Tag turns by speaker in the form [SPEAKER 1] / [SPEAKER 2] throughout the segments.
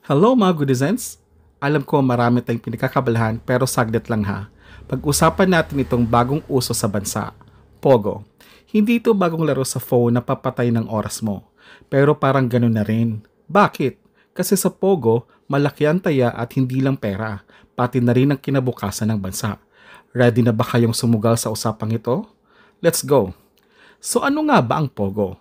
[SPEAKER 1] Hello mga goodizens! Alam ko marami tayong pinagkakabalahan pero saglit lang ha. Pag-usapan natin itong bagong uso sa bansa, Pogo. Hindi ito bagong laro sa phone na papatay ng oras mo. Pero parang ganun na rin. Bakit? Kasi sa Pogo, malaki ang taya at hindi lang pera, pati na rin ang kinabukasan ng bansa. Ready na ba kayong sumugal sa usapang ito? Let's go! So ano nga ba ang Pogo?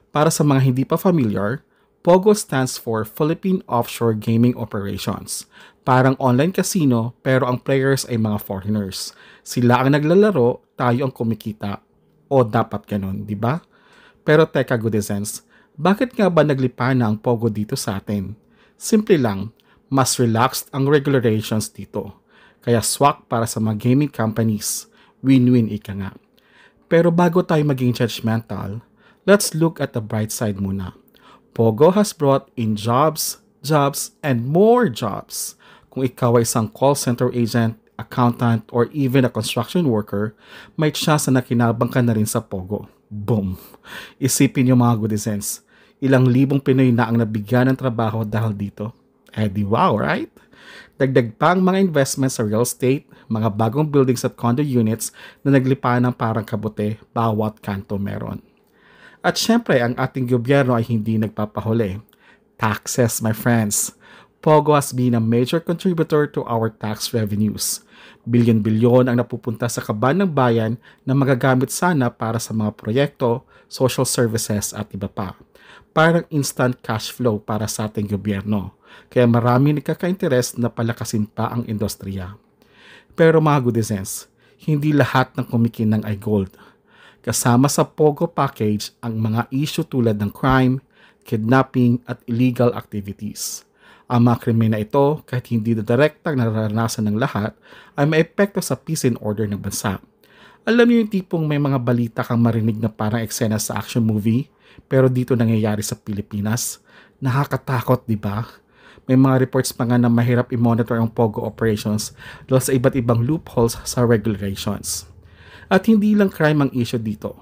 [SPEAKER 1] Para sa mga hindi pa familiar, Pogo stands for Philippine Offshore Gaming Operations. Parang online casino pero ang players ay mga foreigners. Sila ang naglalaro, tayo ang kumikita. O dapat ganun, di ba? Pero teka goodizens, bakit nga ba naglipa na ang Pogo dito sa atin? Simple lang, mas relaxed ang regulations dito. Kaya swak para sa mga gaming companies. Win-win ika nga. Pero bago tayo maging judgmental, let's look at the bright side muna. Pogo has brought in jobs, and more jobs. Kung ikaw ay isang call center agent, accountant, or even a construction worker, may chance na nakinabang ka na rin sa Pogo. Boom! Isipin niyo mga goodizens, ilang libong Pinoy na ang nabigyan ng trabaho dahil dito. Eh di wow, right? Dagdag pa ang mga investments sa real estate, mga bagong buildings at condo units na naglipa ng parang kabute, bawat kanto meron. At syempre, ang ating gobyerno ay hindi nagpapahuli. Taxes, my friends. Pogo has been a major contributor to our tax revenues. Bilyon-bilyon ang napupunta sa kaban ng bayan na magagamit sana para sa mga proyekto, social services at iba pa. Parang instant cash flow para sa ating gobyerno. Kaya marami nagkaka-interest na palakasin pa ang industriya. Pero mga goodizens, hindi lahat ng kumikinang ay gold. Kasama sa Pogo package ang mga issue tulad ng crime, kidnapping at illegal activities. Ang mga krimen na ito, kahit hindi na direktang nararanasan ng lahat, ay may epekto sa peace and order ng bansa. Alam niyo yung tipong may mga balita kang marinig na parang eksena sa action movie, pero dito nangyayari sa Pilipinas? Nakakatakot, di ba? May mga reports pa nga na mahirap i-monitor ang Pogo operations dahil sa iba't ibang loopholes sa regulations. At hindi lang crime ang issue dito.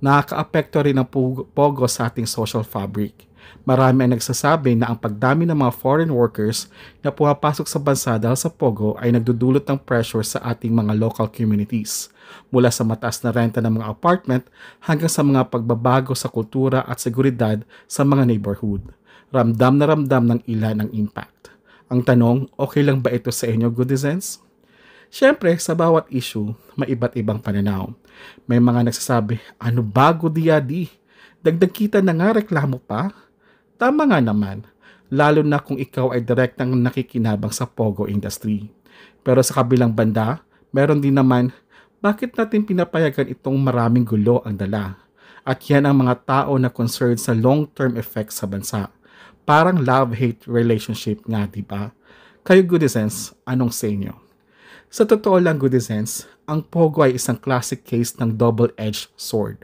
[SPEAKER 1] Nakaka-apekto rin ang Pogo sa ating social fabric. Marami ang nagsasabi na ang pagdami ng mga foreign workers na pumapasok sa bansa dahil sa Pogo ay nagdudulot ng pressure sa ating mga local communities. Mula sa mataas na renta ng mga apartment hanggang sa mga pagbabago sa kultura at seguridad sa mga neighborhood. Ramdam na ramdam ng ilan ang impact. Ang tanong, okay lang ba ito sa inyo, goodizens? Siyempre, sa bawat issue, may iba't ibang pananaw. May mga nagsasabi, ano bago di? Dagdag kita na nga reklamo pa? Tama nga naman, lalo na kung ikaw ay direktang nakikinabang sa Pogo industry. Pero sa kabilang banda, meron din naman, bakit natin pinapayagan itong maraming gulo ang dala? At yan ang mga tao na concerned sa long-term effects sa bansa. Parang love-hate relationship nga, di ba? Kayo goodizens, anong sa inyo? Sa totoo lang goodizens, ang Pogo ay isang classic case ng double-edged sword.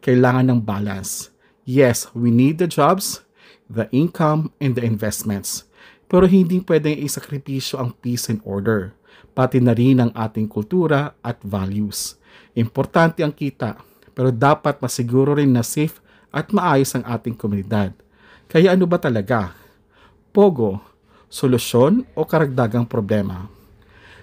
[SPEAKER 1] Kailangan ng balance. Yes, we need the jobs, the income, and the investments. Pero hindi pwedeng isakripisyo ang peace and order, pati na rin ang ating kultura at values. Importante ang kita, pero dapat masiguro rin na safe at maayos ang ating komunidad. Kaya ano ba talaga? Pogo, solusyon o karagdagang problema?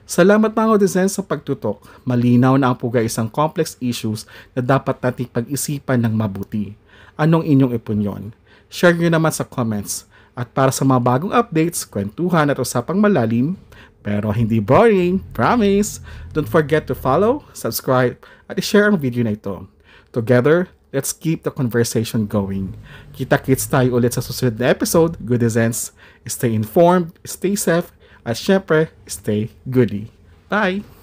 [SPEAKER 1] Salamat mga goodizens sa pagtutok. Malinaw na ang Pogo ay isang complex issues na dapat nating pag-isipan ng mabuti. Anong inyong opinyon? Share nyo naman sa comments. At para sa mga bagong updates, kwentuhan at usapang malalim, pero hindi boring, promise! Don't forget to follow, subscribe, at i-share ang video na ito. Together, let's keep the conversation going. Kita-kits tayo ulit sa susunod na episode, goodizens. Stay informed, stay safe, at syempre, stay goody. Bye!